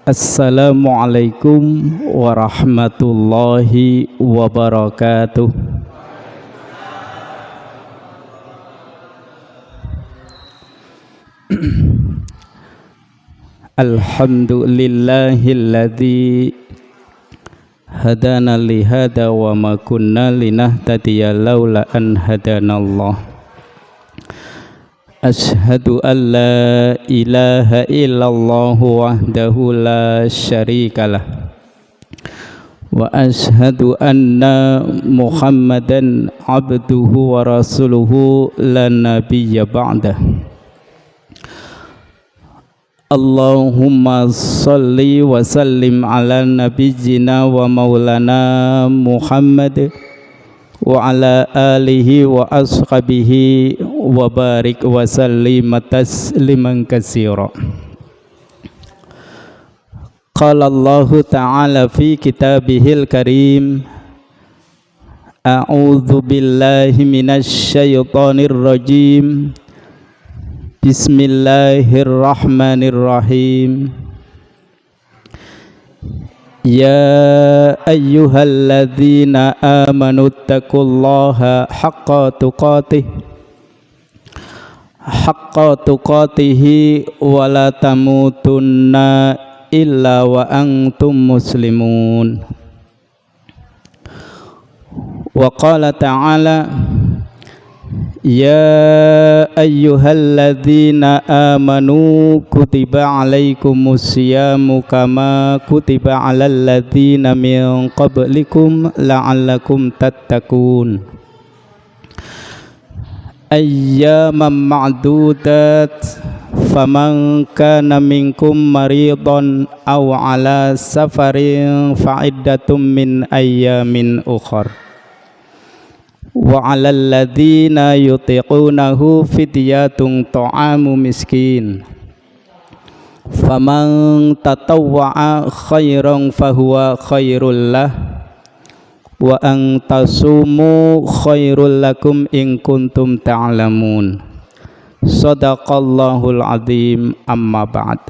Assalamualaikum warahmatullahi wabarakatuh. Alhamdulillahilladzi hadana lihada wa ma kunna linahtadiya laula an hadanallah. Ashhadu an la ilaha illallah wahdahu la syarikalah wa ashhadu anna Muhammadan abduhu wa rasuluhu la nabiyya ba'dah. Allahumma salli wa sallim ala nabiyyina wa maulana Muhammad wa ala alihi wa ashabihi wa barik wa sallim tasliman katsira. Qala Allah ta'ala fi kitabihil karim, a'udzu billahi minasy syaithanir rajim. Bismillahirrahmanirrahim. Ya ayyuhalladzina amanu taqullaha haqqa tuqatihi wa la tamutunna illa wa antum muslimun. Wa qala ta'ala, ya ayyuhalladzina amanu kutiba alaikumus syiyamu kama kutiba alal ladzina min qablikum la'allakum tattaqun. Ayyaman ma'dudat, faman kana minkum maridan aw ala safarin fa'iddatum min ayyamin ukhar. Wa 'alal ladzina yutiqunahu fidyatun ta'amu miskin. Faman tatawwa'a khairan fahuwa khairul lah wa an tasumu khairul lakum in kuntum ta'lamun. Shadaqallahul azim. Amma ba'd.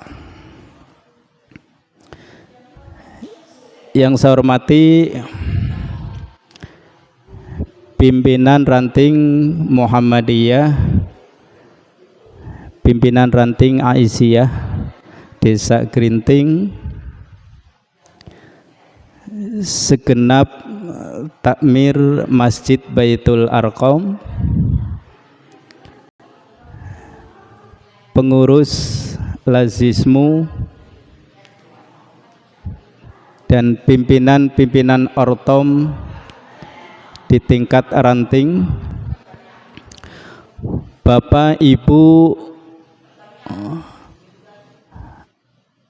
Yang saya hormati pimpinan ranting Muhammadiyah, pimpinan ranting Aisyah Desa Grinting, segenap takmir Masjid Baitul Arqam, pengurus Lazismu, dan pimpinan-pimpinan Ortom di tingkat ranting, Bapak, Ibu,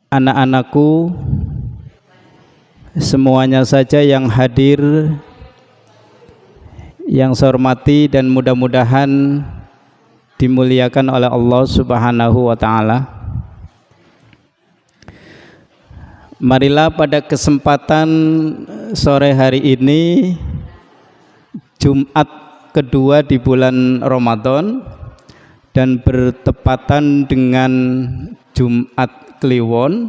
anak-anakku, semuanya saja yang hadir, yang saya hormati dan mudah-mudahan dimuliakan oleh Allah Subhanahu wa ta'ala. Marilah pada kesempatan sore hari ini, Jumat kedua di bulan Ramadan dan bertepatan dengan Jumat Kliwon,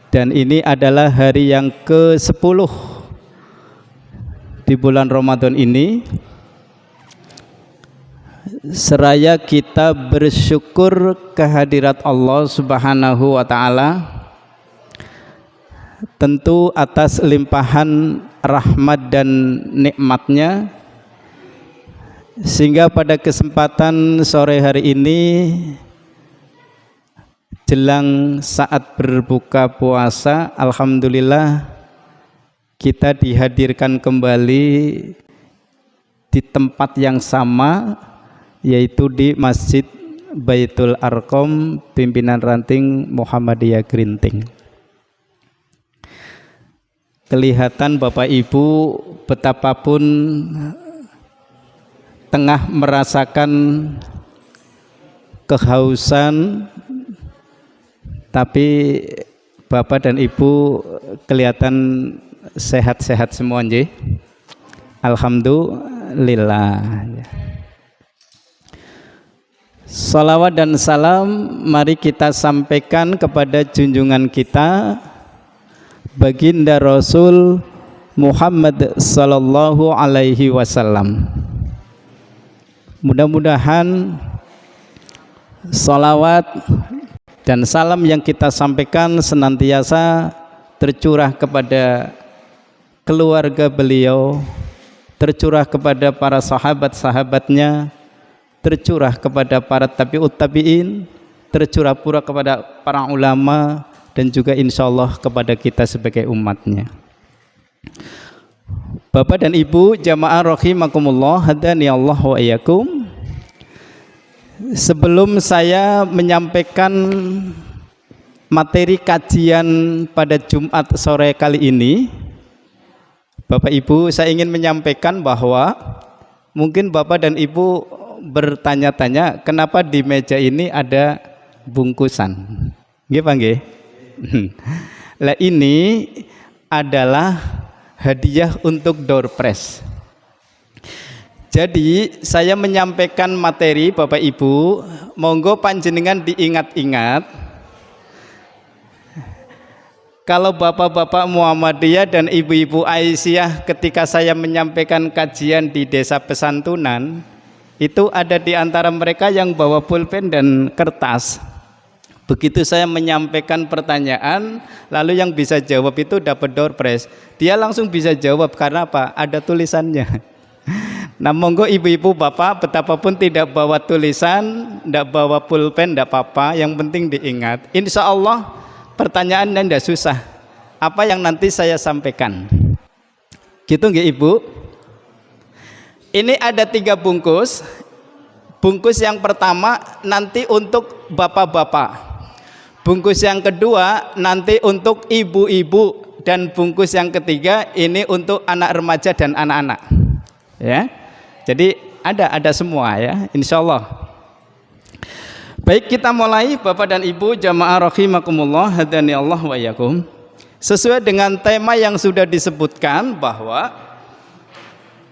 dan ini adalah hari yang ke-10 di bulan Ramadan ini. Seraya kita bersyukur kehadirat Allah Subhanahu wa ta'ala, tentu atas limpahan rahmat dan nikmatnya, sehingga pada kesempatan sore hari ini jelang saat berbuka puasa, alhamdulillah kita dihadirkan kembali di tempat yang sama, yaitu di Masjid Baitul Arqam, pimpinan ranting Muhammadiyah Grinting. Kelihatan Bapak Ibu betapapun tengah merasakan kehausan, tapi Bapak dan Ibu kelihatan sehat-sehat semua nggih. Alhamdulillah. Salawat dan salam mari kita sampaikan kepada junjungan kita baginda Rasul Muhammad sallallahu alaihi wasallam. Mudah-mudahan salawat dan salam yang kita sampaikan senantiasa tercurah kepada keluarga beliau, tercurah kepada para sahabat-sahabatnya, tercurah kepada para tabi'ut tabi'in, tercurah pula kepada para ulama, dan juga insya Allah kepada kita sebagai umatnya. Bapak dan Ibu jamaah rahimakumullah, hadani Allah wa iyyakum. Sebelum saya menyampaikan materi kajian pada Jumat sore kali ini, Bapak Ibu, saya ingin menyampaikan bahwa mungkin Bapak dan Ibu bertanya-tanya kenapa di meja ini ada bungkusan. Nggih, Pak nggih? Lah ini adalah hadiah untuk door prize. Jadi saya menyampaikan materi Bapak Ibu, monggo panjenengan diingat-ingat. Kalau bapak-bapak Muhammadiyah dan ibu-ibu Aisyah ketika saya menyampaikan kajian di desa Pesantunan, itu ada di antara mereka yang bawa pulpen dan kertas. Begitu saya menyampaikan pertanyaan, lalu yang bisa jawab itu dapat door prize. Dia langsung bisa jawab karena apa? Ada tulisannya. Nah, monggo ibu-ibu bapak betapapun tidak bawa tulisan, tidak bawa pulpen, tidak apa-apa. Yang penting diingat. Insya Allah pertanyaannya tidak susah. Apa yang nanti saya sampaikan? Gitu nggak Ibu? Ini ada 3 bungkus. Bungkus yang pertama nanti untuk bapak-bapak. Bungkus yang kedua nanti untuk ibu-ibu. Dan bungkus yang ketiga ini untuk anak remaja dan anak-anak. Ya, jadi ada semua ya, insya Allah. Baik, kita mulai Bapak dan Ibu jamaah rahimakumullah, hadani Allah wa iyyakum. Sesuai dengan tema yang sudah disebutkan bahwa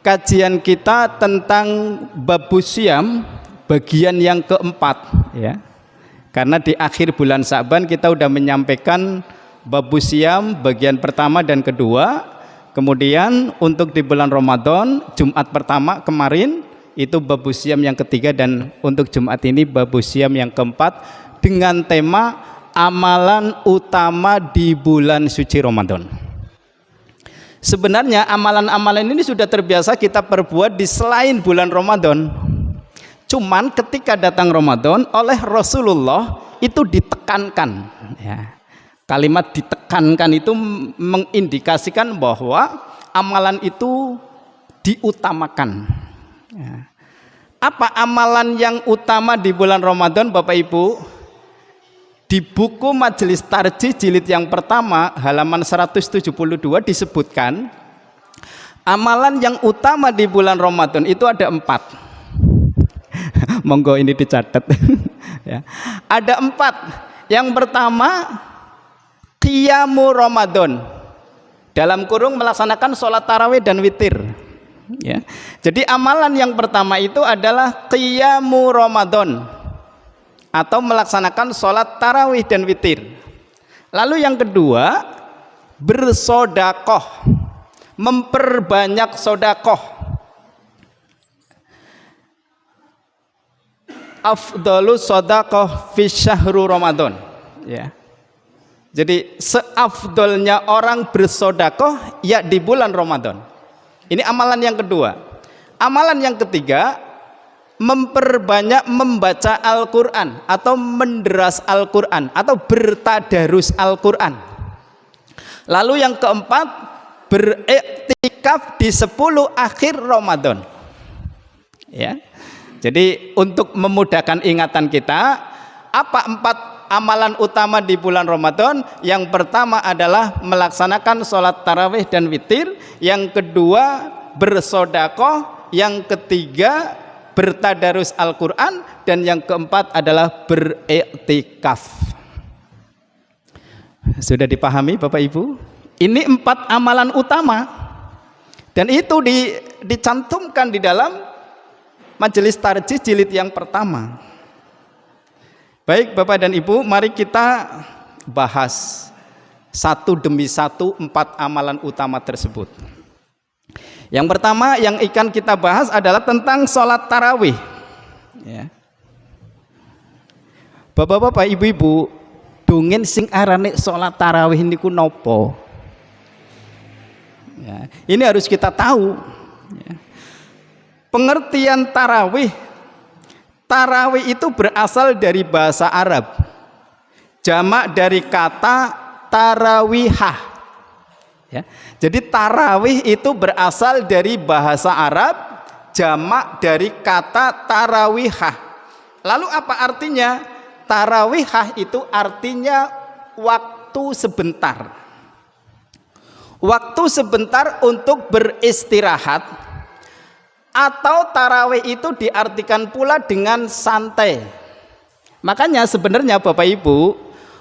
kajian kita tentang babus syiyam bagian yang keempat ya. Karena di akhir bulan Sa'ban kita sudah menyampaikan babus syiyam bagian pertama dan kedua. Kemudian untuk di bulan Ramadan Jumat pertama kemarin itu babus syiyam yang ketiga, dan untuk Jumat ini babus syiyam yang keempat dengan tema amalan utama di bulan suci Ramadan. Sebenarnya amalan-amalan ini sudah terbiasa kita perbuat di selain bulan Ramadan. Cuman ketika datang Ramadan oleh Rasulullah itu ditekankan ya. Kalimat ditekankan itu mengindikasikan bahwa amalan itu diutamakan ya. Apa amalan yang utama di bulan Ramadan Bapak Ibu? Di buku Majelis Tarjih jilid yang pertama halaman 172 disebutkan amalan yang utama di bulan Ramadan itu ada 4. Monggo ini dicatat ya. Ada 4. Yang pertama Qiyamu Ramadan, dalam kurung melaksanakan sholat tarawih dan witir ya. Jadi amalan yang pertama itu adalah Qiyamu Ramadan atau melaksanakan sholat tarawih dan witir. Lalu yang kedua bersodakoh, memperbanyak sodakoh. Afdalus sodakoh fi syahru Ramadan ya. Jadi seafdolnya orang bersodakoh ya di bulan Ramadan. Ini amalan yang kedua. Amalan yang ketiga memperbanyak membaca Al-Quran atau menderas Al-Quran atau bertadarus Al-Quran. Lalu yang keempat beriktikaf di 10 akhir Ramadan ya. Jadi untuk memudahkan ingatan kita, apa 4 amalan utama di bulan Ramadan? Yang pertama adalah melaksanakan sholat tarawih dan witir, yang kedua bersodakoh, yang ketiga bertadarus Al-Quran, dan yang keempat adalah beriktikaf. Sudah dipahami Bapak Ibu? Ini 4 amalan utama, dan itu dicantumkan di dalam Majelis Tarjih jilid yang pertama. Baik Bapak dan Ibu, mari kita bahas satu demi satu 4 amalan utama tersebut. Yang pertama yang akan kita bahas adalah tentang sholat tarawih ya. Bapak-bapak, ibu-ibu, dongeng sing arane sholat tarawih niku nopo ya, ini harus kita tahu ya. Pengertian tarawih, tarawih itu berasal dari bahasa Arab, jamak dari kata tarawihah ya. Jadi tarawih itu berasal dari bahasa Arab, jamak dari kata tarawihah. Lalu apa artinya? Tarawihah itu artinya waktu sebentar, waktu sebentar untuk beristirahat, atau tarawih itu diartikan pula dengan santai. Makanya sebenarnya Bapak Ibu,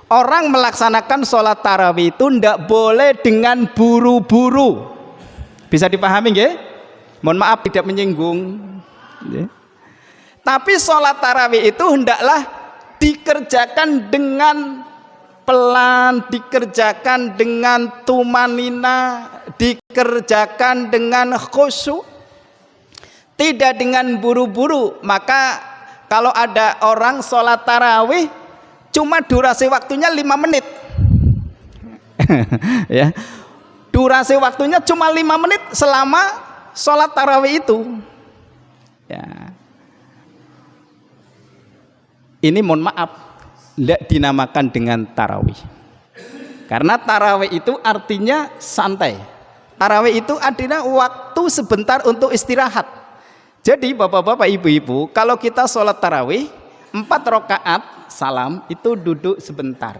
orang melaksanakan sholat tarawih itu tidak boleh dengan buru-buru. Bisa dipahami nggih? Mohon maaf tidak menyinggung. Tapi sholat tarawih itu hendaklah dikerjakan dengan pelan, dikerjakan dengan tumanina, dikerjakan dengan khusyuk, tidak dengan buru-buru. Maka kalau ada orang sholat tarawih cuma durasi waktunya 5 menit ya, durasi waktunya cuma 5 menit selama sholat tarawih itu ya. Ini mohon maaf tidak dinamakan dengan tarawih, karena tarawih itu artinya santai. Tarawih itu artinya waktu sebentar untuk istirahat. Jadi bapak-bapak, ibu-ibu, kalau kita sholat tarawih 4 rakaat salam itu duduk sebentar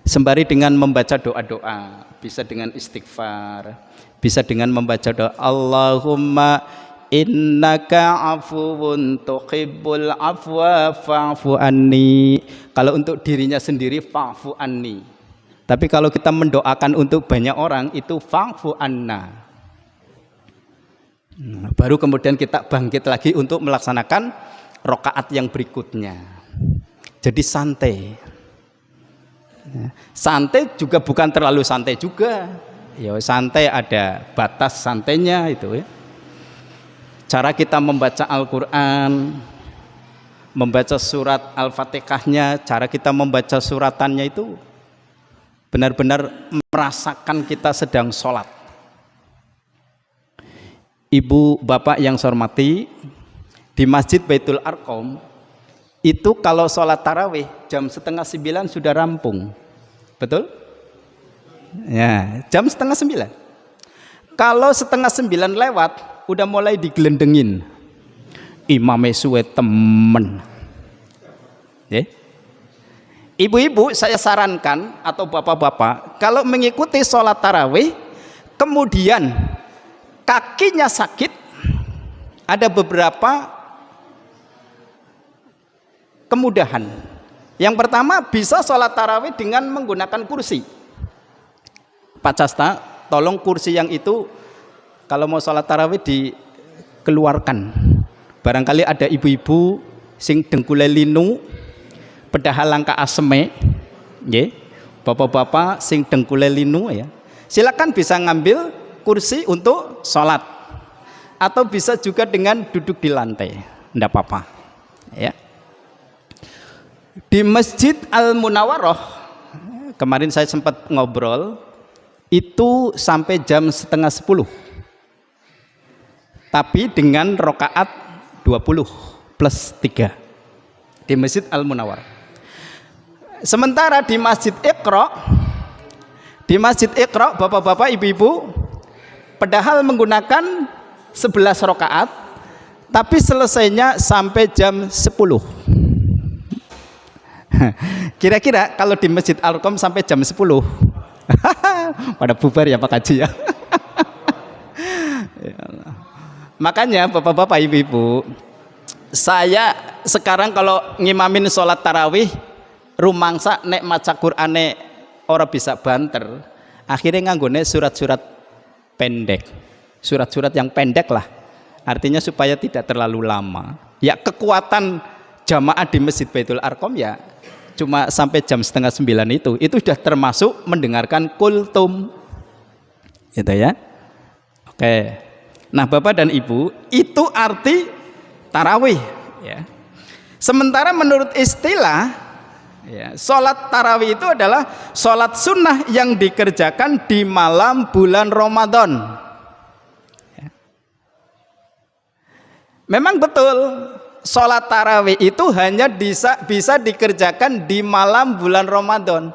sembari dengan membaca doa-doa, bisa dengan istighfar, bisa dengan membaca doa Allahumma innaka afuwun tuhibbul afwa fa'fu anni. Kalau untuk dirinya sendiri fa'fu anni, tapi kalau kita mendoakan untuk banyak orang itu fa'fu anna. Baru kemudian kita bangkit lagi untuk melaksanakan rakaat yang berikutnya. Jadi santai. Santai juga bukan terlalu santai juga. Ya santai ada batas santainya itu ya. Cara kita membaca Al-Quran, membaca surat Al-Fatihahnya, cara kita membaca suratannya itu benar-benar merasakan kita sedang sholat. Ibu bapak yang saya hormati, di Masjid Baitul Arqam itu kalau sholat tarawih jam 8:30 sudah rampung, betul? Ya, jam 8:30. Kalau 8:30 lewat, udah mulai digelendengin. Imame suwe temen. Ibu-ibu saya sarankan atau bapak-bapak, kalau mengikuti sholat tarawih kemudian kakinya sakit, ada beberapa kemudahan. Yang pertama, bisa sholat tarawih dengan menggunakan kursi. Pak Casta, tolong kursi yang itu kalau mau sholat tarawih dikeluarkan. Barangkali ada ibu-ibu sing dengkule linu, pedahal langka aseme, nggih. Bapak-bapak sing dengkule linu ya. Silakan bisa ngambil kursi untuk sholat, atau bisa juga dengan duduk di lantai, enggak apa-apa ya. Di Masjid Al-Munawwarah kemarin saya sempat ngobrol, itu sampai jam 9:30, tapi dengan rakaat 20 plus 3 di Masjid Al-Munawwarah. Sementara di Masjid Iqra, bapak-bapak, ibu-ibu, padahal menggunakan 11 rakaat, tapi selesainya sampai jam 10. Kira-kira kalau di Masjid Al-Arqam sampai jam 10 pada bubar ya Pak Haji ya. Makanya bapak-bapak, ibu-ibu, saya sekarang kalau ngimamin sholat tarawih rumangsa nek maca Qur'ane ora bisa banter, akhirnya nganggone surat-surat pendek, surat-surat yang pendek lah, artinya supaya tidak terlalu lama. Ya kekuatan jamaah di Masjid Baitul Arqam ya cuma sampai jam 8:30 itu sudah termasuk mendengarkan kultum gitu ya. Oke, nah Bapak dan Ibu, itu arti tarawih ya. Sementara menurut istilah ya, sholat tarawih itu adalah sholat sunnah yang dikerjakan di malam bulan Ramadan ya. Memang betul sholat tarawih itu hanya bisa dikerjakan di malam bulan Ramadan.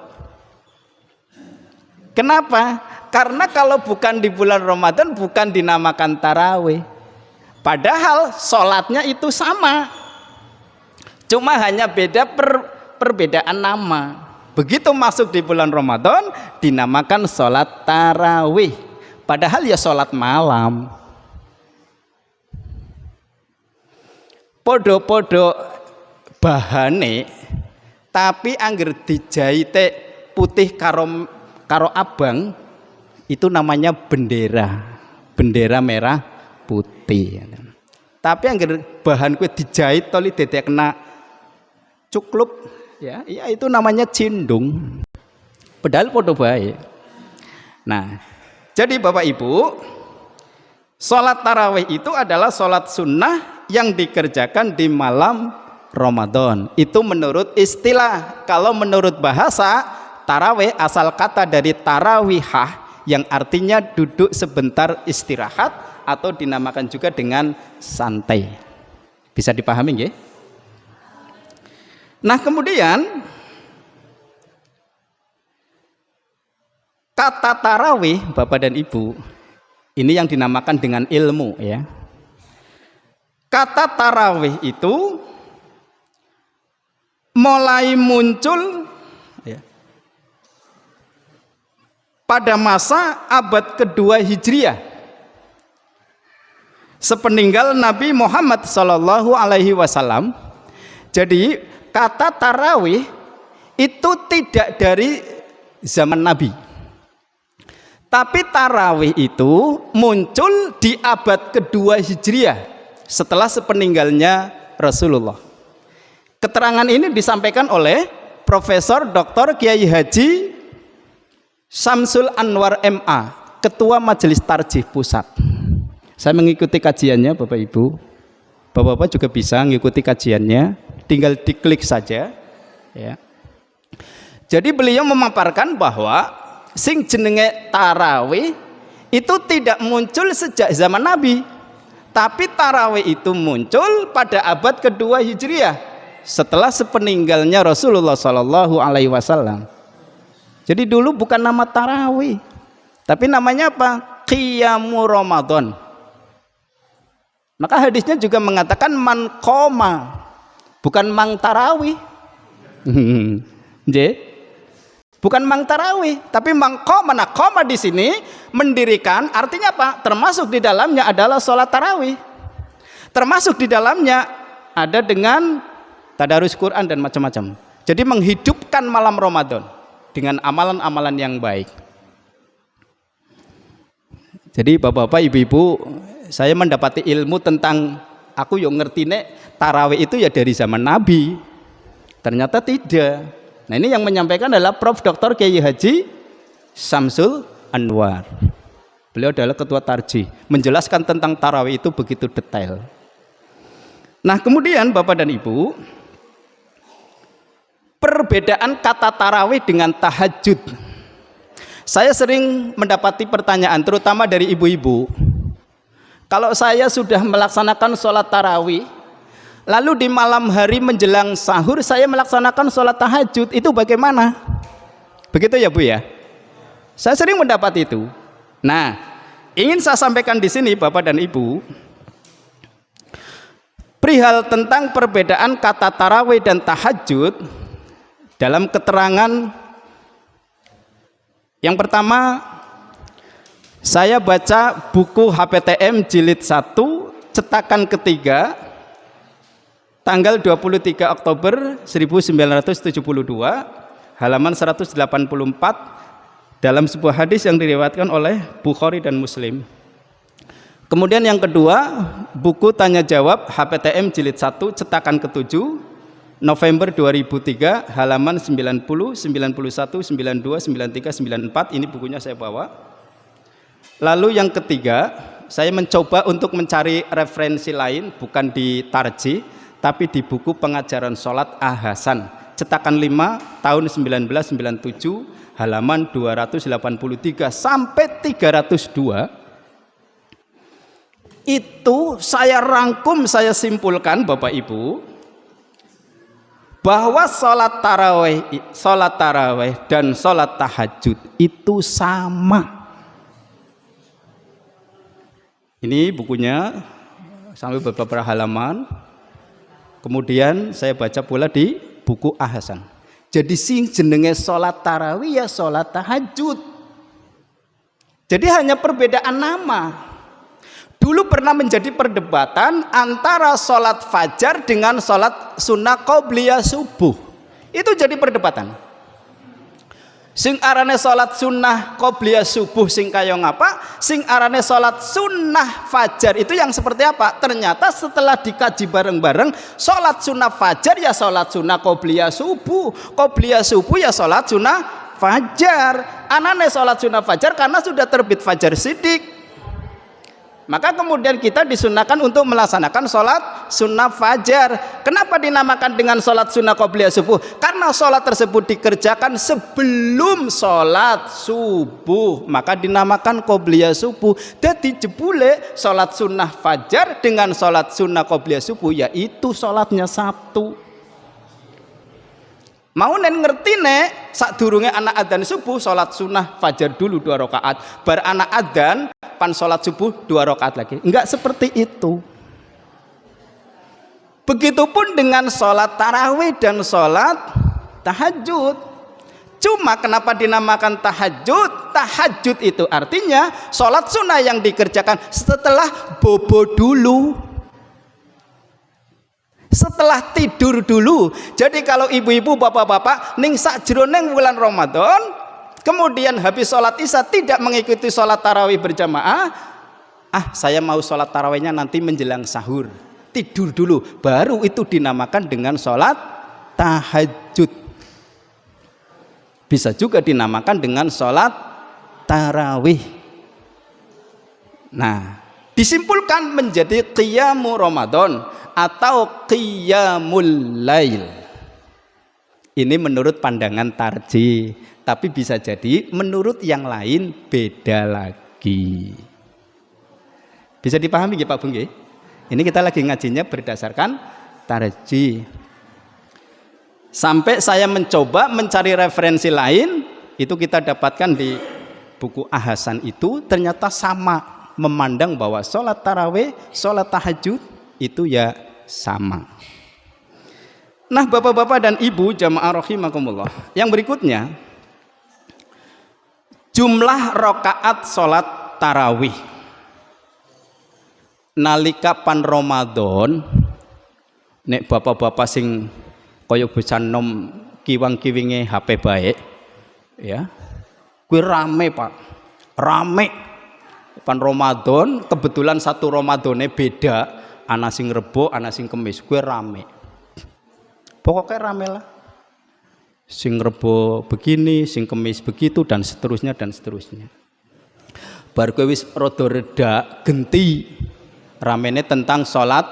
Kenapa? Karena kalau bukan di bulan Ramadan bukan dinamakan tarawih. Padahal sholatnya itu sama, cuma hanya beda perbedaan nama. Begitu masuk di bulan Ramadan dinamakan sholat tarawih, padahal ya sholat malam. Podo-podo bahane tapi angger dijahite putih karo abang itu namanya bendera merah putih. Tapi angger bahan kue dijahit toli dedek kena cuklup ya itu namanya cindung, padahal podo bae. Nah, jadi Bapak Ibu, sholat tarawih itu adalah sholat sunnah yang dikerjakan di malam Ramadan. Itu menurut istilah. Kalau menurut bahasa, tarawih asal kata dari tarawihah yang artinya duduk sebentar istirahat atau dinamakan juga dengan santai. Bisa dipahami nggih? Nah, kemudian kata tarawih Bapak dan Ibu ini yang dinamakan dengan ilmu ya. Kata tarawih itu mulai muncul ya, pada masa abad kedua Hijriah, sepeninggal Nabi Muhammad SAW. Jadi kata tarawih itu tidak dari zaman Nabi, tapi tarawih itu muncul di abad kedua Hijriah setelah sepeninggalnya Rasulullah. Keterangan ini disampaikan oleh Profesor Dr. Kiai Haji Samsul Anwar MA, Ketua Majelis Tarjih Pusat. Saya mengikuti kajiannya Bapak Ibu. Bapak-bapak juga bisa mengikuti kajiannya, tinggal diklik saja ya. Jadi beliau memaparkan bahwa sing jenenge tarawih itu tidak muncul sejak zaman Nabi, tapi tarawih itu muncul pada abad kedua Hijriah setelah sepeninggalnya Rasulullah SAW. Jadi dulu bukan nama tarawih, tapi namanya apa? Qiyamu Ramadan. Maka hadisnya juga mengatakan man qoma, bukan mang tarawih. Bukan mang tarawih, tapi mang qoma. Nah, qoma di sini mendirikan, artinya apa? Termasuk di dalamnya adalah sholat tarawih. Termasuk di dalamnya ada dengan tadarus Quran dan macam-macam. Jadi menghidupkan malam Ramadan dengan amalan-amalan yang baik. Jadi bapak-bapak, ibu-ibu, saya mendapati ilmu tentang, aku yang ngerti nek tarawih itu ya dari zaman Nabi. Ternyata tidak. Nah, ini yang menyampaikan adalah Prof. Dr. Kiai Haji Samsul Anwar. Beliau adalah ketua tarjih, menjelaskan tentang tarawih itu begitu detail. Nah, kemudian Bapak dan Ibu, perbedaan kata tarawih dengan tahajud. Saya sering mendapati pertanyaan terutama dari ibu-ibu. Kalau saya sudah melaksanakan sholat tarawih, lalu di malam hari menjelang sahur saya melaksanakan sholat tahajud, itu bagaimana? Begitu ya Bu ya? Saya sering mendapat itu. Nah, ingin saya sampaikan di sini Bapak dan Ibu, perihal tentang perbedaan kata tarawih dan tahajud dalam keterangan yang pertama, saya baca buku HPTM jilid 1 cetakan ketiga tanggal 23 Oktober 1972 halaman 184 dalam sebuah hadis yang diriwayatkan oleh Bukhari dan Muslim. Kemudian yang kedua, buku tanya jawab HPTM jilid 1 cetakan ke-7 November 2003, halaman 90, 91, 92, 93, 94. Ini bukunya saya bawa. Lalu yang ketiga, saya mencoba untuk mencari referensi lain, bukan di Tarji, tapi di buku pengajaran sholat Ahasan, cetakan 5 tahun 1997, halaman 283 sampai 302. Itu saya rangkum, saya simpulkan Bapak Ibu, bahwa sholat taraweh dan sholat tahajud itu sama. Ini bukunya sampai beberapa halaman. Kemudian saya baca pula di buku Ahasan. Jadi sing jenenge sholat tarawih ya sholat tahajud. Jadi hanya perbedaan nama. Dulu pernah menjadi perdebatan antara sholat fajar dengan sholat sunnah qobliyah subuh. Itu jadi perdebatan. Sing arane sholat sunnah qobliyah subuh sing kaya ngapa, sing arane sholat sunnah fajar itu yang seperti apa? Ternyata setelah dikaji bareng-bareng, sholat sunnah fajar ya sholat sunnah qobliyah subuh ya sholat sunnah fajar. Anane sholat sunnah fajar karena sudah terbit fajar sidik. Maka kemudian kita disunahkan untuk melaksanakan sholat sunnah fajar. Kenapa dinamakan dengan sholat sunnah qobliyah subuh? Karena sholat tersebut dikerjakan sebelum sholat subuh, maka dinamakan qobliyah subuh. Jadi jebule sholat sunnah fajar dengan sholat sunnah qobliyah subuh, yaitu sholatnya satu. Mau nen ngerti nek sadurunge anak adzan subuh sholat sunnah fajar dulu 2 rakaat, bar anak adzan pan sholat subuh 2 rakaat lagi. Enggak seperti itu. Begitupun dengan sholat tarawih dan sholat tahajud. Cuma kenapa dinamakan tahajud? Tahajud itu artinya sholat sunnah yang dikerjakan setelah bobo dulu, setelah tidur dulu. Jadi kalau ibu-ibu, bapak-bapak ning sakjroning bulan Ramadan, kemudian habis sholat isya tidak mengikuti sholat tarawih berjamaah, saya mau sholat tarawihnya nanti menjelang sahur, tidur dulu, baru itu dinamakan dengan sholat tahajud. Bisa juga dinamakan dengan sholat tarawih. Nah, disimpulkan menjadi qiyamu Ramadan atau qiyamul lail. Ini menurut pandangan Tarji, tapi bisa jadi menurut yang lain beda lagi. Bisa dipahami nggih Pak Bung nggih? Ini kita lagi ngajinya berdasarkan Tarji. Sampai saya mencoba mencari referensi lain, itu kita dapatkan di buku Ahasan itu ternyata sama, memandang bahwa sholat tarawih, sholat tahajud itu ya sama. Nah bapak-bapak dan ibu jamaah rahimakumullah, yang berikutnya jumlah rakaat sholat tarawih nalika pan Ramadan. Nek bapak-bapak sing kaya bisa nom kiwang-kiwinge HP baik ya, kuwi rame Pak, rame pan Ramadan. Kebetulan satu Ramadane beda, ana sing Rebo, ana sing Kemis, gue rame. Pokoknya rame lah. Sing Rebo begini, sing Kemis begitu, dan seterusnya dan seterusnya. Bar kowe wis rada reda, genti ramene tentang sholat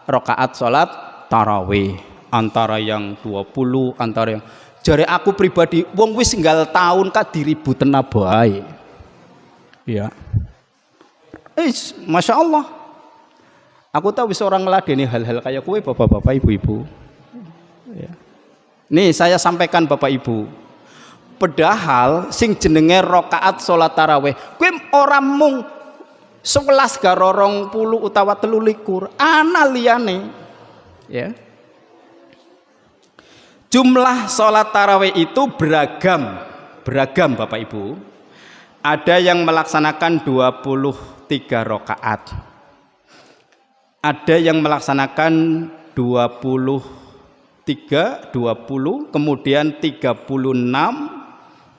rakaat sholat tarawih. Antara yang 20, antara yang jare aku pribadi, wong wis enggal tahun ka diributen bae. Ya. Masya Allah. Aku tahu bisa orang ngeladeni hal-hal kayak kue bapak-bapak ibu-ibu ya. Nih saya sampaikan bapak ibu, padahal sing jenenge rakaat sholat tarawih kue orang mung 11 garorong puluh utawa 23 ana liyane ya. Jumlah sholat tarawih itu beragam bapak ibu. Ada yang melaksanakan 23 rakaat, ada yang melaksanakan 20, kemudian 36,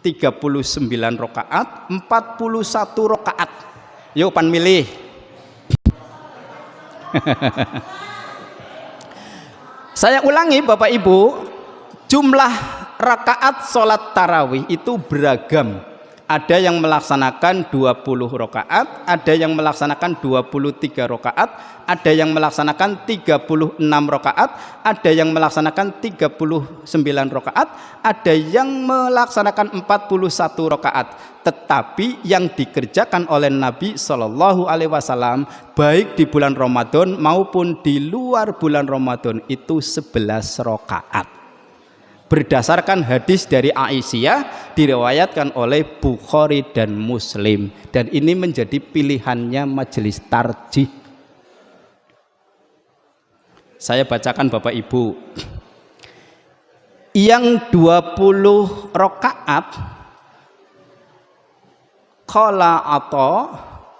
39 rakaat, 41 rakaat. Yuk pan milih. Saya ulangi Bapak Ibu, jumlah rakaat sholat tarawih itu beragam. Ada yang melaksanakan 20 rakaat, ada yang melaksanakan 23 rakaat, ada yang melaksanakan 36 rakaat, ada yang melaksanakan 39 rakaat, ada yang melaksanakan 41 rakaat. Tetapi yang dikerjakan oleh Nabi Shallallahu Alaihi Wasallam baik di bulan Ramadan maupun di luar bulan Ramadan itu 11 rakaat. Berdasarkan hadis dari Aisyah diriwayatkan oleh Bukhari dan Muslim, dan ini menjadi pilihannya majelis tarjih. Saya bacakan Bapak Ibu, yang 20 rakaat qala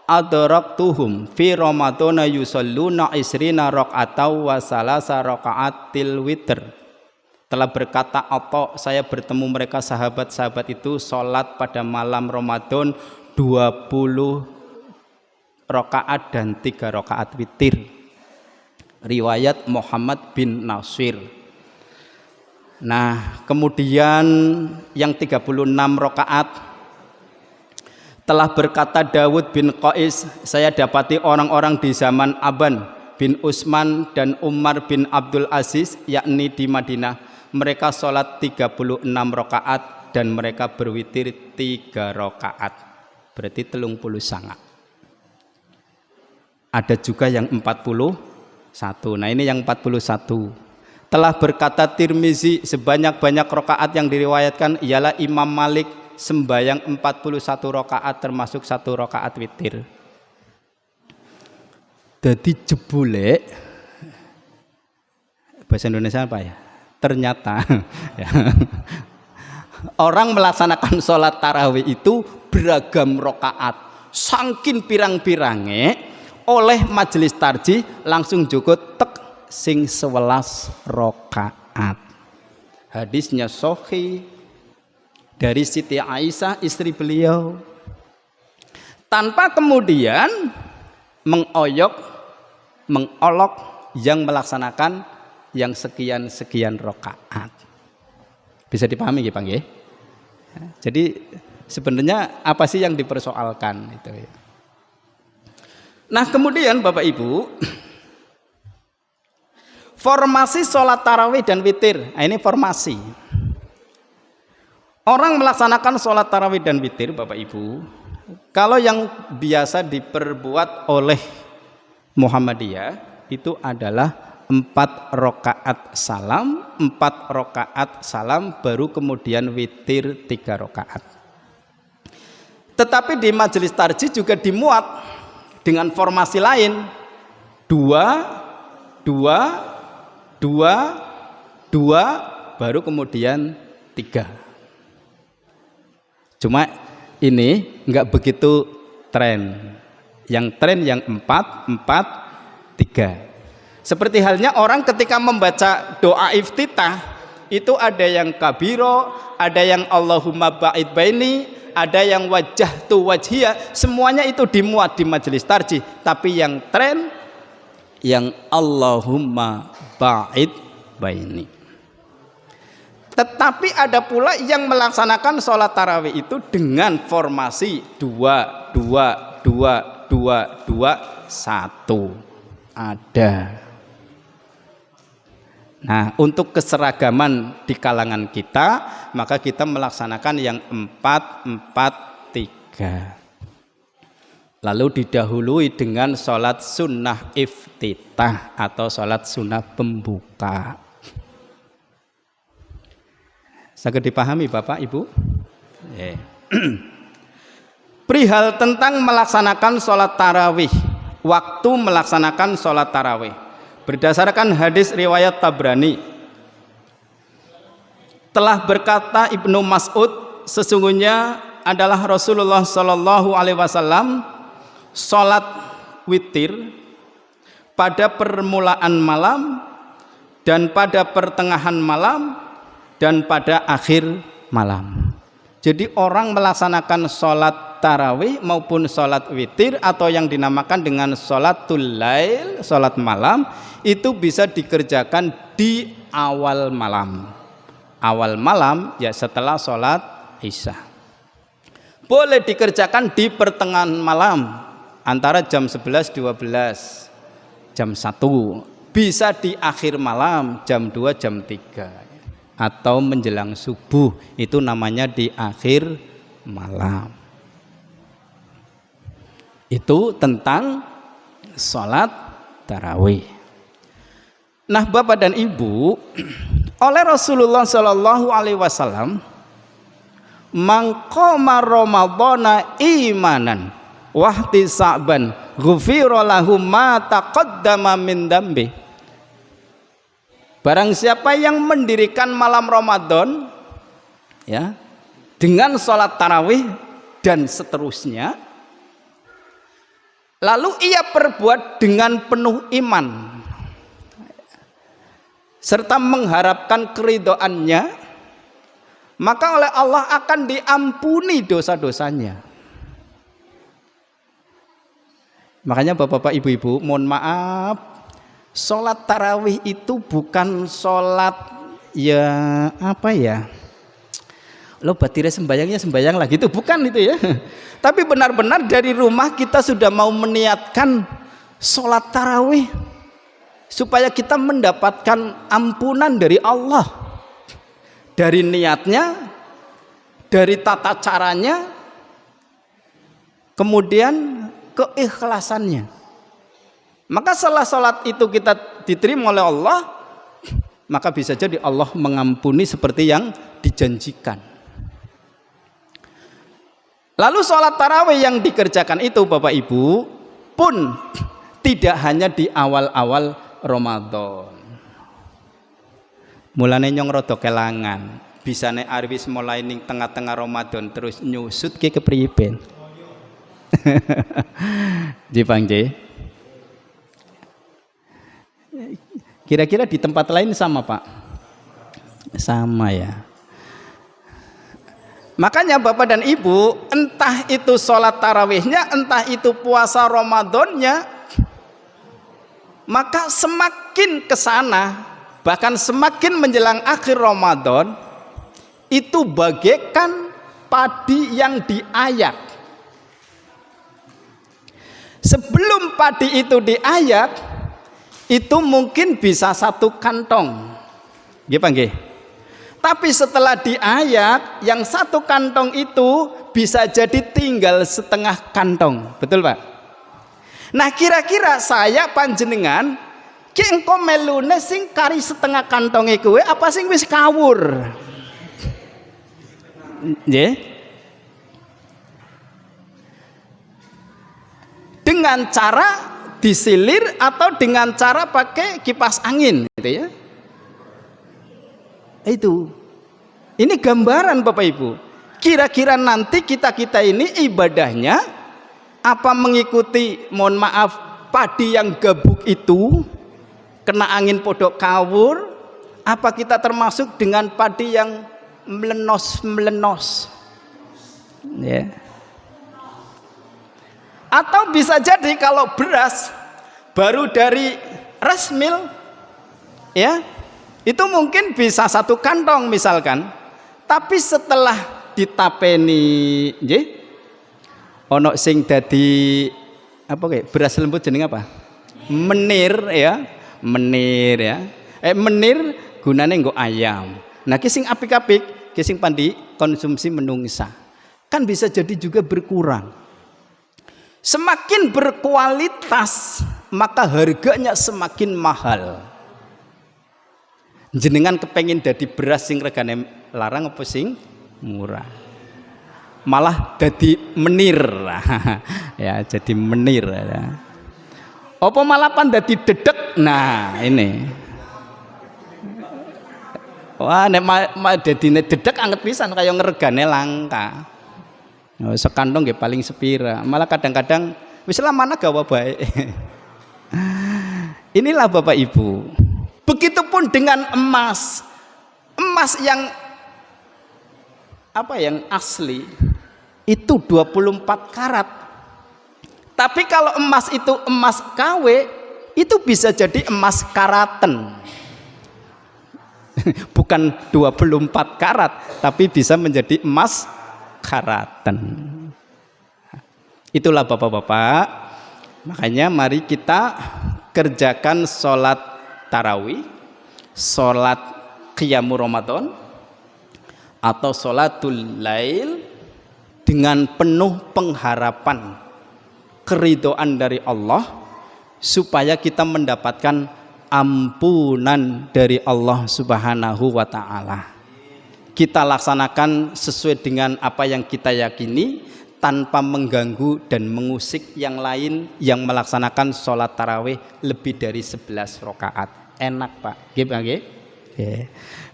adraktuhum fi ramadana yusalluna isrina raka'atan wa salasa raka'atil witr. Telah berkata Atha, saya bertemu mereka sahabat-sahabat itu sholat pada malam Ramadan 20 rakaat dan 3 rakaat witir. Riwayat Muhammad bin Nasir. Nah, kemudian yang 36 rakaat telah berkata Dawud bin Qais, saya dapati orang-orang di zaman Aban bin Utsman dan Umar bin Abdul Aziz, yakni di Madinah, mereka sholat 36 rakaat dan mereka berwitir 3 rakaat, berarti 30 sangat. Ada juga yang 41. Nah ini yang 41. Telah berkata Tirmizi, sebanyak-banyak rakaat yang diriwayatkan ialah Imam Malik sembayang 41 rakaat termasuk 1 rakaat witir. Jadi jebule, bahasa Indonesia apa ya? Ternyata ya, orang melaksanakan sholat tarawih itu beragam rakaat, saking pirang-pirange oleh majelis tarjih langsung jukut tek sing 11 rakaat. Hadisnya sahih dari Siti Aisyah istri beliau, tanpa kemudian mengolok yang melaksanakan yang sekian-sekian rakaat. Bisa dipahami ya Bang ya? Jadi sebenarnya apa sih yang dipersoalkan itu ya. Nah kemudian Bapak Ibu, formasi sholat tarawih dan witir. Nah, ini formasi. Orang melaksanakan sholat tarawih dan witir Bapak Ibu, kalau yang biasa diperbuat oleh Muhammadiyah itu adalah 4 rakaat salam, 4 rakaat salam, baru kemudian witir 3 rakaat. Tetapi di majelis tarjih juga dimuat dengan formasi lain, 2, 2, 2, 2, baru kemudian 3. Cuma ini enggak begitu tren. Yang tren yang 4, 4, 3. Seperti halnya orang ketika membaca doa iftitah itu ada yang kabiro, ada yang Allahumma ba'id baini, ada yang wajjahtu wajhiya, semuanya itu dimuat di majelis tarjih. Tapi yang tren yang Allahumma ba'id baini. Tetapi ada pula yang melaksanakan sholat tarawih itu dengan formasi 2, 2, 2, 2, 2, 1. Ada. Nah, untuk keseragaman di kalangan kita, maka kita melaksanakan yang 4, 4, 3. Lalu didahului dengan sholat sunnah iftitah atau sholat sunnah pembuka. Saged dipahami Bapak Ibu? Perihal tentang melaksanakan sholat tarawih, waktu melaksanakan sholat tarawih. Berdasarkan hadis riwayat Tabrani, telah berkata Ibnu Mas'ud, sesungguhnya adalah Rasulullah Shallallahu Alaihi Wasallam sholat witir pada permulaan malam dan pada pertengahan malam dan pada akhir malam. Jadi orang melaksanakan sholat tarawih maupun sholat witir atau yang dinamakan dengan sholatul lail, sholat malam, itu bisa dikerjakan di awal malam. Awal malam ya setelah sholat Isya. Boleh dikerjakan di pertengahan malam antara jam 11, 12, jam 1. Bisa di akhir malam jam 2, jam 3, atau menjelang subuh, itu namanya di akhir malam. Itu tentang sholat tarawih. Nah Bapak dan Ibu, oleh Rasulullah Shallallahu Alaihi Wasallam, mangqoma Ramadhana imanan wahtisaban ghufira lahu ma taqaddama min dambi. Barang siapa yang mendirikan malam Ramadan ya dengan sholat tarawih dan seterusnya, lalu ia perbuat dengan penuh iman serta mengharapkan keridhoannya, maka oleh Allah akan diampuni dosa-dosanya. Makanya bapak-bapak, ibu-ibu, mohon maaf, sholat tarawih itu bukan sholat ya apa ya, lo batire sembayangnya sembayang lagi, itu bukan itu ya. Tapi benar-benar dari rumah kita sudah mau meniatkan sholat tarawih supaya kita mendapatkan ampunan dari Allah, dari niatnya, dari tata caranya, kemudian keikhlasannya. Maka setelah sholat itu kita diterima oleh Allah, maka bisa jadi Allah mengampuni seperti yang dijanjikan. Lalu sholat tarawih yang dikerjakan itu Bapak Ibu pun tidak hanya di awal-awal Ramadan. Mulane nyong rada kelangan, bisane arwis mulai ning tengah-tengah Ramadan terus nyusut ke kepriben. Dipangge. Kira-kira di tempat lain sama Pak? Sama ya. Makanya Bapak dan Ibu, entah itu sholat tarawihnya, entah itu puasa Ramadannya, maka semakin ke sana, bahkan semakin menjelang akhir Ramadan, itu bagaikan padi yang diayak. Sebelum padi itu diayak, itu mungkin bisa 1 kantong. Nggih Pak nggih. Tapi setelah diayak, yang 1 kantong itu bisa jadi tinggal setengah kantong. Betul Pak? Nah kira-kira saya panjenengan ki engko melune sing kari setengah kantonge kowe apa sing wis kawur? Nggih. Dengan cara disilir atau dengan cara pakai kipas angin gitu ya. Itu. Ini gambaran Bapak Ibu. Kira-kira nanti kita ini ibadahnya apa mengikuti, mohon maaf, padi yang gabuk itu kena angin podok kawur, apa kita termasuk dengan padi yang melenos ya. Atau bisa jadi kalau beras baru dari rice mill ya, itu mungkin bisa 1 kantong misalkan, tapi setelah ditapeni nggih ono sing dadi apa kayak beras lembut jeneng apa? Menir ya, menir ya. Menir gunane nggo ayam. Nah ki sing apik-apik, ki sing pandi konsumsi menungsa. Kan bisa jadi juga berkurang. Semakin berkualitas, maka harganya semakin mahal. Jenengan kepengin dadi beras sing regane larang apa sing murah? Malah jadi menir ya, jadi menir ya. Apa malah pan dadi dedek? Nah ini wah nek dadine dedek anget pisan kaya ngregane langka. Sekantong nggih paling sepira, malah kadang-kadang wis lah mana gawa bae. Inilah Bapak Ibu. Begitupun dengan emas. Emas yang apa yang asli itu 24 karat. Tapi kalau emas itu emas KW, itu bisa jadi emas karaten. Bukan 24 karat, tapi bisa menjadi emas karatan. Itulah bapak-bapak, makanya mari kita kerjakan sholat tarawih, sholat qiyamul Ramadan, atau sholatul lail dengan penuh pengharapan keridhaan dari Allah, supaya kita mendapatkan ampunan dari Allah Subhanahu wa ta'ala. Kita laksanakan sesuai dengan apa yang kita yakini, tanpa mengganggu dan mengusik yang lain yang melaksanakan sholat tarawih lebih dari 11 rakaat. Enak Pak, gimana?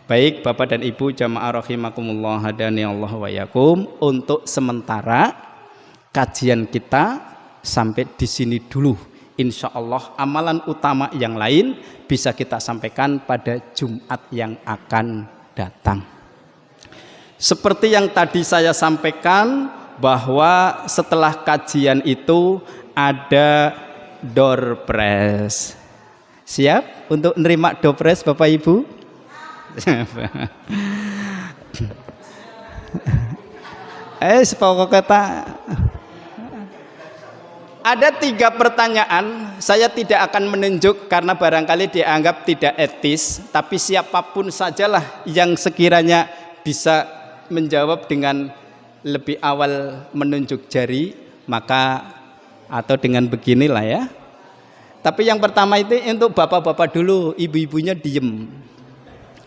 Baik Bapak dan Ibu jamaah rahimakumullah hadani Allah wa yakum, untuk sementara kajian kita sampai di sini dulu. Insya Allah amalan utama yang lain bisa kita sampaikan pada Jumat yang akan datang. Seperti yang tadi saya sampaikan, bahwa setelah kajian itu ada door prize. Siap untuk menerima door prize Bapak Ibu? Sepokok kata ada 3 pertanyaan. Saya tidak akan menunjuk karena barangkali dianggap tidak etis, tapi siapapun sajalah yang sekiranya bisa menjawab dengan lebih awal menunjuk jari, maka atau dengan beginilah ya. Tapi yang pertama itu untuk bapak-bapak dulu, ibu-ibunya diem.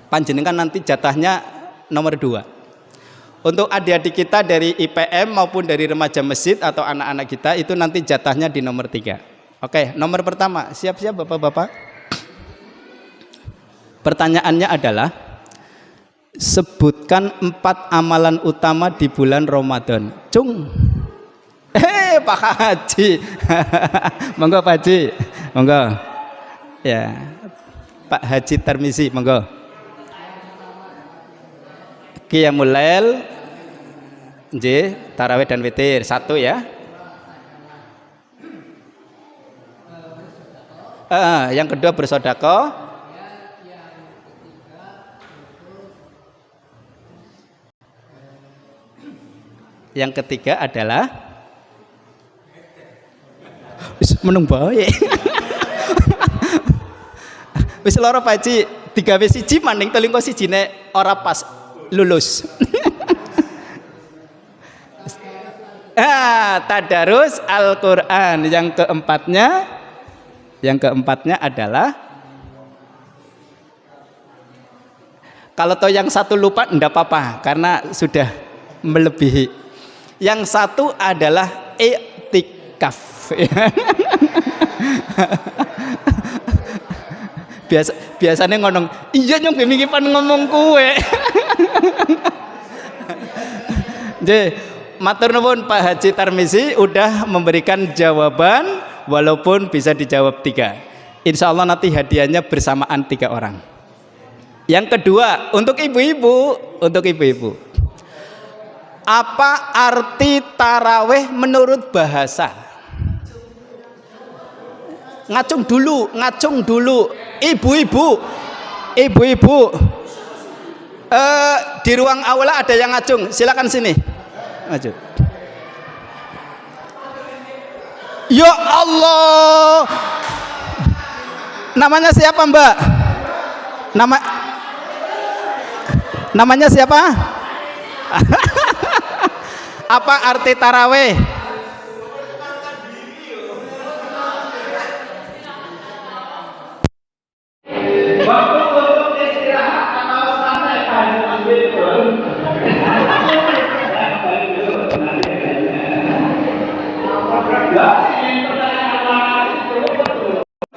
Panjenengan nanti jatahnya nomor 2. Untuk adik-adik kita dari IPM maupun dari remaja masjid atau anak-anak kita, itu nanti jatahnya di nomor 3. Oke, nomor pertama, siap-siap bapak-bapak. Pertanyaannya adalah, sebutkan 4 amalan utama di bulan Ramadan. Cung. Pak Haji. Monggo Pak Haji. Monggo. Ya. Pak Haji Tarmizi, monggo. Qiyamul Lail, tarawih dan witir 1 ya. Yang kedua bersedekah. Yang ketiga adalah menung bae. Wis loro Pak Haji, digawe siji maning telingko sijine ora pas lulus. Tadarus Al-Quran. Yang keempatnya adalah, kalau toh yang satu lupa enggak apa-apa karena sudah melebihi. Yang satu adalah iktikaf. Biasanya ngomong, iya nyong bingung pan ngomong kue. Jadi matur nuwun Pak Haji Tarmizi udah memberikan jawaban, walaupun bisa dijawab 3. Insya Allah nanti hadiahnya bersamaan 3 orang. Yang kedua untuk ibu-ibu, apa arti taraweh menurut bahasa? Ngacung dulu, ibu-ibu. Di ruang aula ada yang ngacung, silakan sini. Ngacung. Ya Allah. Namanya siapa Mbak? Namanya siapa? Apa arti taraweh?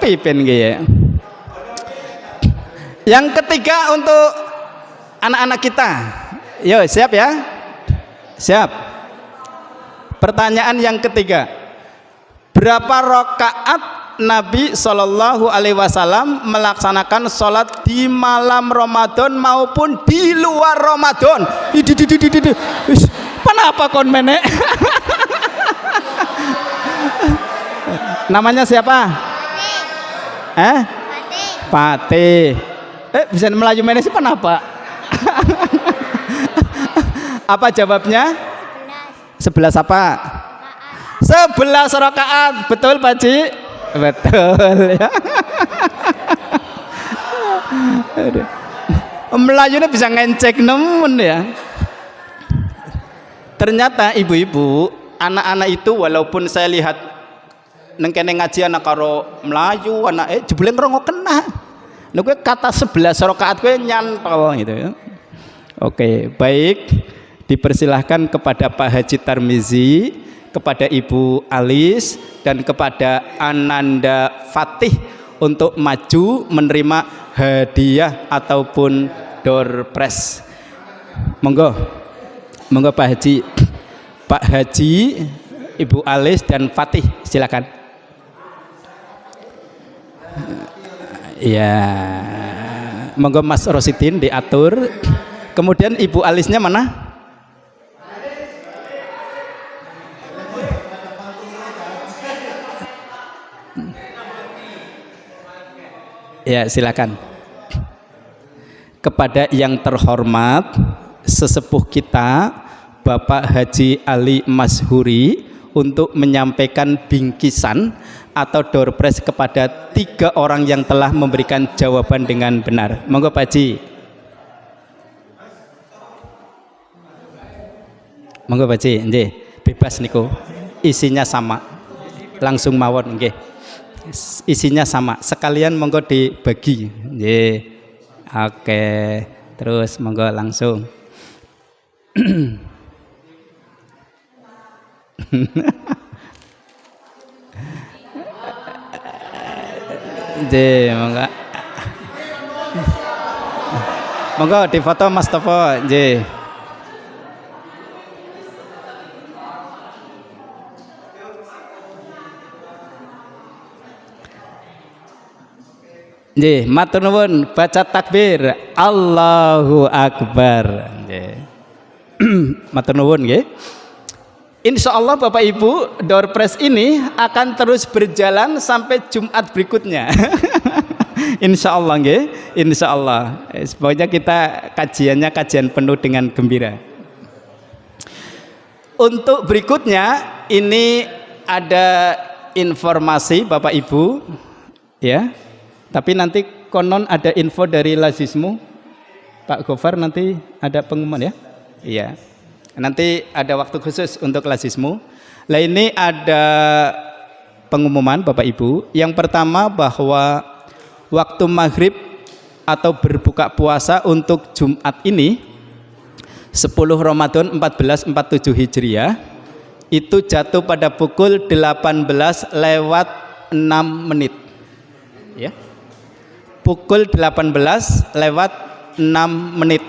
Pipen gitu. Yang ketiga untuk anak-anak kita. Yo, siap ya? Siap. Pertanyaan yang ketiga. Berapa rakaat Nabi Shallallahu Alaihi Wasallam melaksanakan sholat di malam Ramadan maupun di luar Ramadan? Kenapa kon menek? Namanya siapa? Patih. Bisa Melayu manajemen apa? Apa jawabnya? 11 apa? 11 rakaat. Betul Pak Ji? Betul ya. Melayunya bisa ngecek nemen ya. Ternyata ibu-ibu, anak-anak itu walaupun saya lihat nengkene ngaji anak karo Melayu, anak jebule ngerongo kena. Nek kata 11 rakaat kowe nyantol gitu ya. Oke, baik. Dipersilahkan kepada Pak Haji Tarmizi, kepada Ibu Alis dan kepada Ananda Fatih untuk maju menerima hadiah ataupun door prize. Monggo. Monggo Pak Haji. Pak Haji, Ibu Alis dan Fatih, silakan. Ya. Monggo Mas Rosidin diatur. Kemudian Ibu Alisnya mana? Ya, silakan. Kepada yang terhormat sesepuh kita Bapak Haji Ali Mashuri untuk menyampaikan bingkisan atau door prize kepada 3 orang yang telah memberikan jawaban dengan benar. Monggo Pak Haji. Monggo Pak Haji, nggih, bebas niku. Isinya sama. Langsung mawon nggih. Isinya sama, sekalian monggo dibagi. Nggih. Oke, terus monggo langsung. Nggih, monggo. Monggo difoto Mas Tofo, nggih. Nggih, matur nuwun, baca takbir, Allahu Akbar. Nggih. Matur nuwun nggih. Insyaallah Bapak Ibu, door prize ini akan terus berjalan sampai Jumat berikutnya. Insyaallah nggih, insyaallah. Pokoknya kita kajiannya kajian penuh dengan gembira. Untuk berikutnya ini ada informasi Bapak Ibu ya. Tapi nanti konon ada info dari Lazismu, Pak Gofar nanti ada pengumuman ya? Iya. Nanti ada waktu khusus untuk Lazismu. Lah ini ada pengumuman Bapak Ibu. Yang pertama bahwa waktu maghrib atau berbuka puasa untuk Jumat ini 10 Ramadan 1447 Hijriah itu jatuh pada pukul 18 lewat 6 menit. Ya. Pukul 18 lewat 6 menit.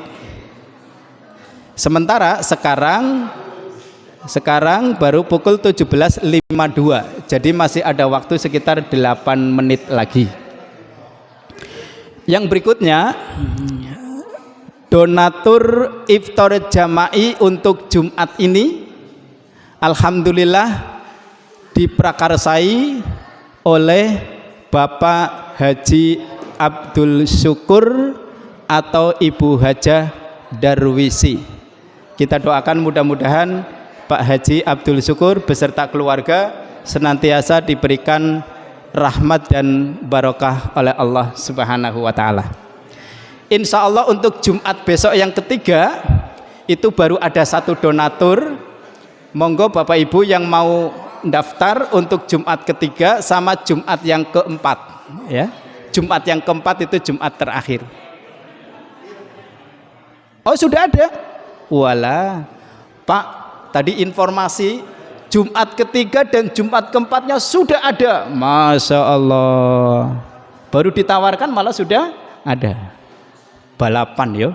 Sementara sekarang baru pukul 17.52. Jadi masih ada waktu sekitar 8 menit lagi. Yang berikutnya donatur iftar jama'i untuk Jumat ini alhamdulillah diprakarsai oleh Bapak Haji Abdul Syukur atau Ibu Hajah Darwisi. Kita doakan mudah-mudahan Pak Haji Abdul Syukur beserta keluarga senantiasa diberikan rahmat dan barokah oleh Allah Subhanahu wa taala. Insya Allah untuk Jumat besok yang ketiga itu baru ada 1 donatur. Monggo Bapak Ibu yang mau daftar untuk Jumat ketiga sama Jumat yang keempat ya. Jumat yang keempat itu Jumat terakhir. Oh sudah ada? Walah Pak, tadi informasi Jumat ketiga dan Jumat keempatnya sudah ada. Masya Allah. Baru ditawarkan malah sudah ada. Balapan yo.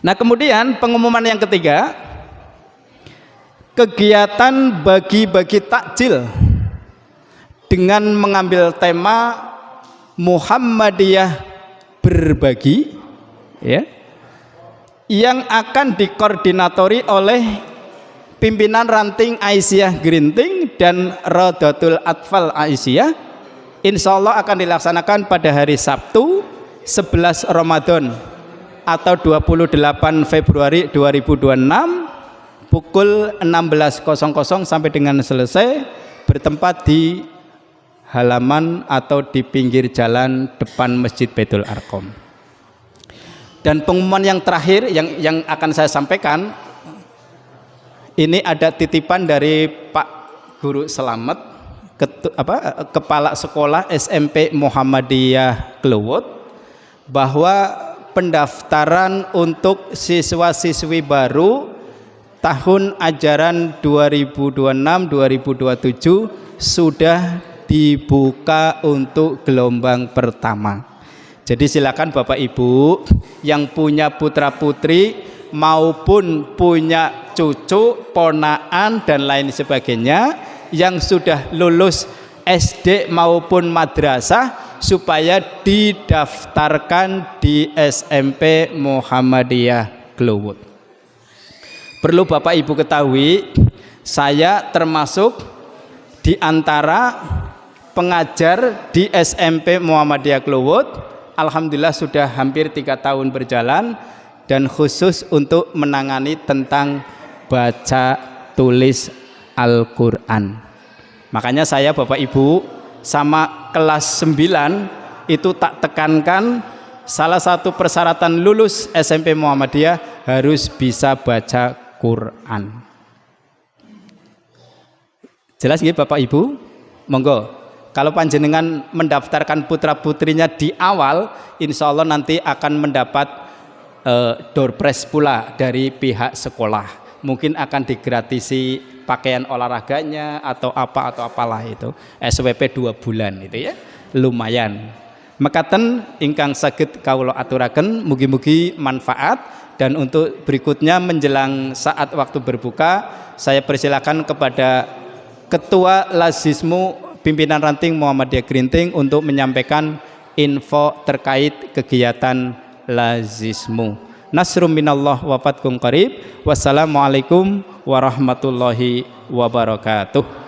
Nah kemudian pengumuman yang ketiga, kegiatan bagi-bagi takjil dengan mengambil tema Muhammadiyah berbagi ya, yang akan dikoordinatori oleh pimpinan ranting Aisyah Gerinting dan Rodatul Atfal Aisyah. Insya Allah akan dilaksanakan pada hari Sabtu 11 Ramadan atau 28 Februari 2026 pukul 16.00 sampai dengan selesai, bertempat di halaman atau di pinggir jalan depan Masjid Baitul Arqam. Dan pengumuman yang terakhir yang akan saya sampaikan, ini ada titipan dari Pak Guru Selamat, Kepala Sekolah SMP Muhammadiyah Kluwut, bahwa pendaftaran untuk siswa-siswi baru tahun ajaran 2026-2027 sudah dibuka untuk gelombang pertama. Jadi silakan Bapak Ibu yang punya putra putri maupun punya cucu, ponaan dan lain sebagainya yang sudah lulus SD maupun madrasah supaya didaftarkan di SMP Muhammadiyah Kluwut. Perlu Bapak Ibu ketahui, saya termasuk di antara pengajar di SMP Muhammadiyah Kluwut. Alhamdulillah sudah hampir 3 tahun berjalan, dan khusus untuk menangani tentang baca tulis Al-Quran. Makanya saya Bapak Ibu sama kelas 9 itu tak tekankan salah satu persyaratan lulus SMP Muhammadiyah harus bisa baca Quran. Jelas ya Bapak Ibu? Monggo. Kalau panjenengan mendaftarkan putra putrinya di awal, insya Allah nanti akan mendapat door prize pula dari pihak sekolah. Mungkin akan digratisi pakaian olahraganya atau apalah itu. SWP 2 bulan itu ya, lumayan. Mekaten ingkang saged kawula aturaken, mugi-mugi manfaat. Dan untuk berikutnya menjelang saat waktu berbuka, saya persilakan kepada Ketua Lazismu Pimpinan Ranting Muhammadiyah Grinting untuk menyampaikan info terkait kegiatan Lazismu. Nasrum minallah wa fatkum qarib. Wassalamualaikum warahmatullahi wabarakatuh.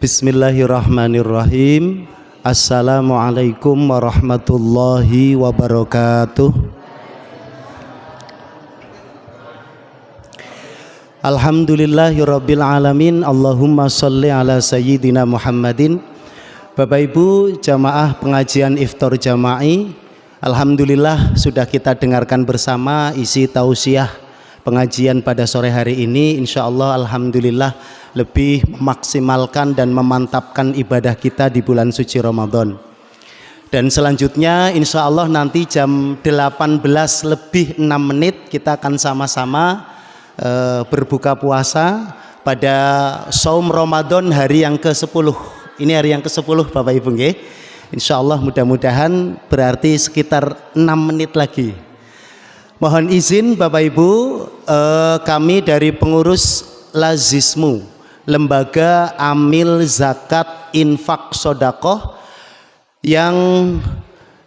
Bismillahirrahmanirrahim. Assalamualaikum warahmatullahi wabarakatuh. Alhamdulillahirabbil alamin. Allahumma sholli ala sayyidina Muhammadin. Bapak Ibu jamaah pengajian iftar jama'i, alhamdulillah sudah kita dengarkan bersama isi tausiah pengajian pada sore hari ini. Insyaallah alhamdulillah lebih memaksimalkan dan memantapkan ibadah kita di bulan suci Ramadan. Dan selanjutnya insya Allah nanti jam 18:06 kita akan sama-sama berbuka puasa pada saum Ramadan hari yang ke-10. Ini hari yang ke-10 Bapak Ibu nggih. Insya Allah mudah-mudahan berarti sekitar 6 menit lagi. Mohon izin Bapak Ibu, kami dari pengurus Lazismu, Lembaga Amil Zakat Infak Sodakoh yang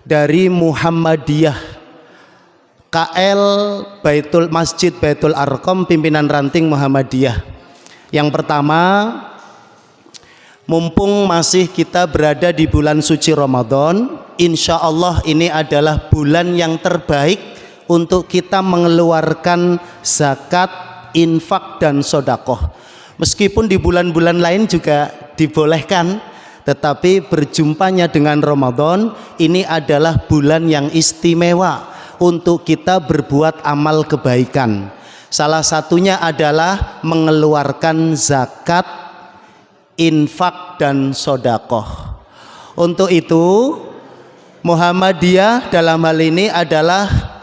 dari Muhammadiyah KL Masjid Baitul Arqam, pimpinan ranting Muhammadiyah. Yang pertama, mumpung masih kita berada di bulan suci Ramadan, insya Allah ini adalah bulan yang terbaik untuk kita mengeluarkan zakat, infak dan sodakoh. Meskipun di bulan-bulan lain juga dibolehkan, tetapi berjumpanya dengan Ramadan ini adalah bulan yang istimewa untuk kita berbuat amal kebaikan. Salah satunya adalah mengeluarkan zakat, infak dan sodakoh. Untuk itu Muhammadiyah dalam hal ini adalah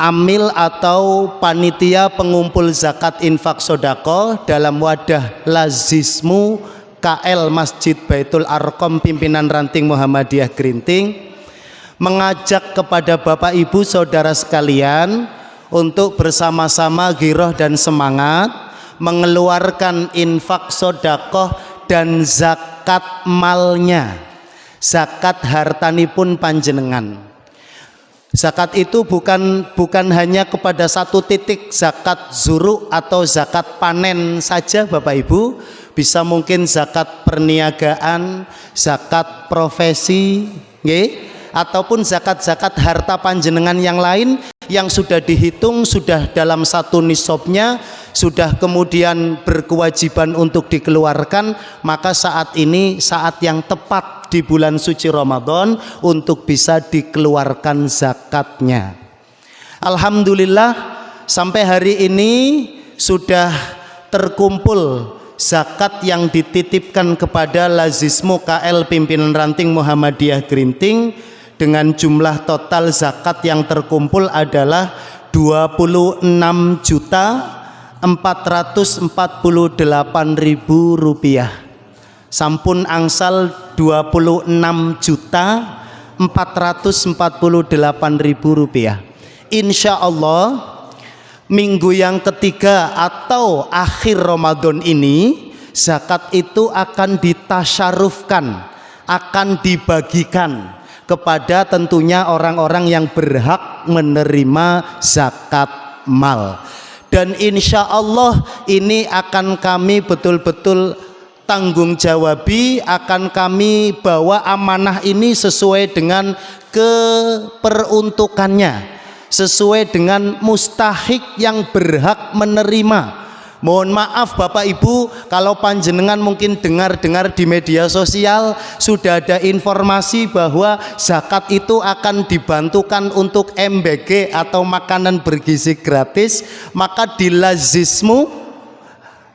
amil atau panitia pengumpul zakat infak sodako dalam wadah Lazismu KL Masjid Baitul Arqam pimpinan ranting Muhammadiyah Grinting, mengajak kepada Bapak Ibu Saudara sekalian untuk bersama-sama giroh dan semangat mengeluarkan infak sodakoh dan zakat malnya, zakat hartanipun panjenengan. Zakat itu bukan hanya kepada satu titik, zakat zuru atau zakat panen saja Bapak Ibu, bisa mungkin zakat perniagaan, zakat profesi, ataupun zakat-zakat harta panjenengan yang lain yang sudah dihitung, sudah dalam satu nisabnya, sudah kemudian berkewajiban untuk dikeluarkan, maka saat ini saat yang tepat di bulan suci Ramadan untuk bisa dikeluarkan zakatnya. Alhamdulillah sampai hari ini sudah terkumpul zakat yang dititipkan kepada Lazismu KL Pimpinan Ranting Muhammadiyah Grinting dengan jumlah total zakat yang terkumpul adalah 26.448.000 rupiah. Sampun angsal 26.448.000 rupiah. Insya Allah minggu yang ketiga atau akhir Ramadan ini zakat itu akan ditasyarufkan, akan dibagikan kepada tentunya orang-orang yang berhak menerima zakat mal. Dan insya Allah ini akan kami betul-betul tanggung jawabi, akan kami bawa amanah ini sesuai dengan keperuntukannya, sesuai dengan mustahik yang berhak menerima. Mohon maaf Bapak Ibu kalau panjenengan mungkin dengar-dengar di media sosial sudah ada informasi bahwa zakat itu akan dibantukan untuk MBG atau makanan bergizi gratis, maka di Lazismu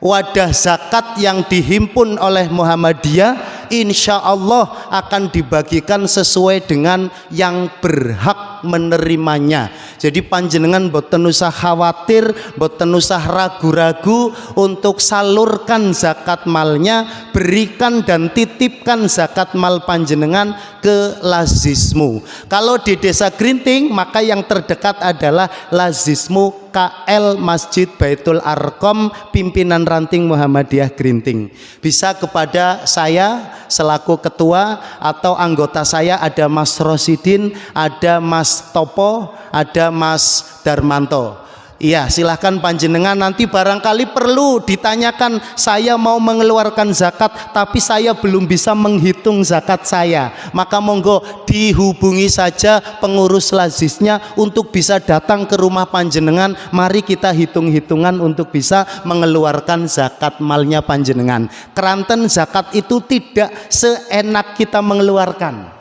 wadah zakat yang dihimpun oleh Muhammadiyah insya Allah akan dibagikan sesuai dengan yang berhak menerimanya. Jadi panjenengan boten usah khawatir, boten usah ragu-ragu untuk salurkan zakat malnya, berikan dan titipkan zakat mal panjenengan ke Lazismu. Kalau di Desa Grinting maka yang terdekat adalah Lazismu KL Masjid Baitul Arqam Pimpinan Ranting Muhammadiyah Grinting. Bisa kepada saya selaku ketua atau anggota saya, ada Mas Rosidin, ada Mas Topo, ada Mas Darmanto. Iya, silahkan panjenengan nanti barangkali perlu ditanyakan, saya mau mengeluarkan zakat tapi saya belum bisa menghitung zakat saya, maka monggo dihubungi saja pengurus Lazisnya untuk bisa datang ke rumah panjenengan, mari kita hitung-hitungan untuk bisa mengeluarkan zakat malnya panjenengan. Keranten zakat itu tidak seenak kita mengeluarkan.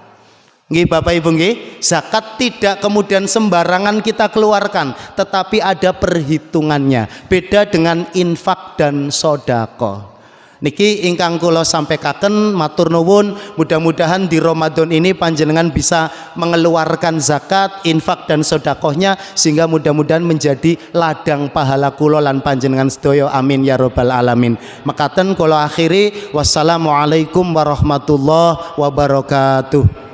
Nggih Bapak Ibu nggih, zakat tidak kemudian sembarangan kita keluarkan, tetapi ada perhitungannya. Beda dengan infak dan sodako. Niki ingkang kula sampaikan, matur nuwun, mudah-mudahan di Ramadan ini panjenengan bisa mengeluarkan zakat, infak dan sodakohnya sehingga mudah-mudahan menjadi ladang pahala kula lan panjenengan sedaya, amin ya robbal alamin. Mekaten kula akhiri, wassalamualaikum warahmatullahi wabarakatuh.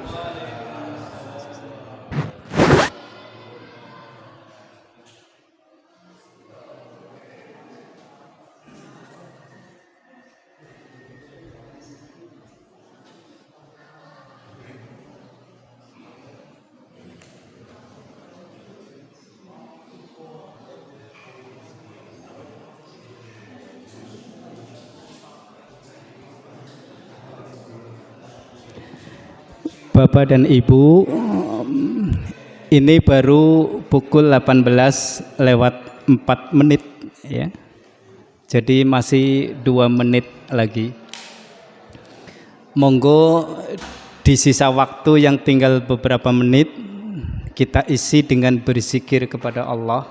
Bapak dan Ibu, ini baru pukul 18:04 ya. Jadi masih 2 menit lagi. Monggo di sisa waktu yang tinggal beberapa menit kita isi dengan berzikir kepada Allah,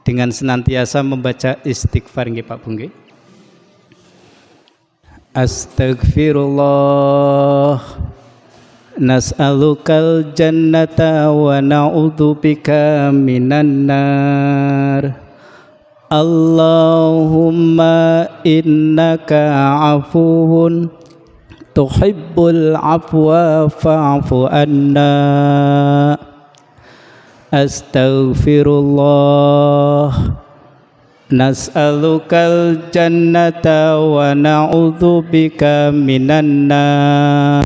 dengan senantiasa membaca istighfar nggih Pak Bung nggih. Astagfirullah, nas'alukal jannata wa na'udzubika minan nar. Allahumma innaka afuwun tuhibbul afwa fa'fu anna. Astaghfirullah, nas'alukal jannata wa na'udzubika minan nar.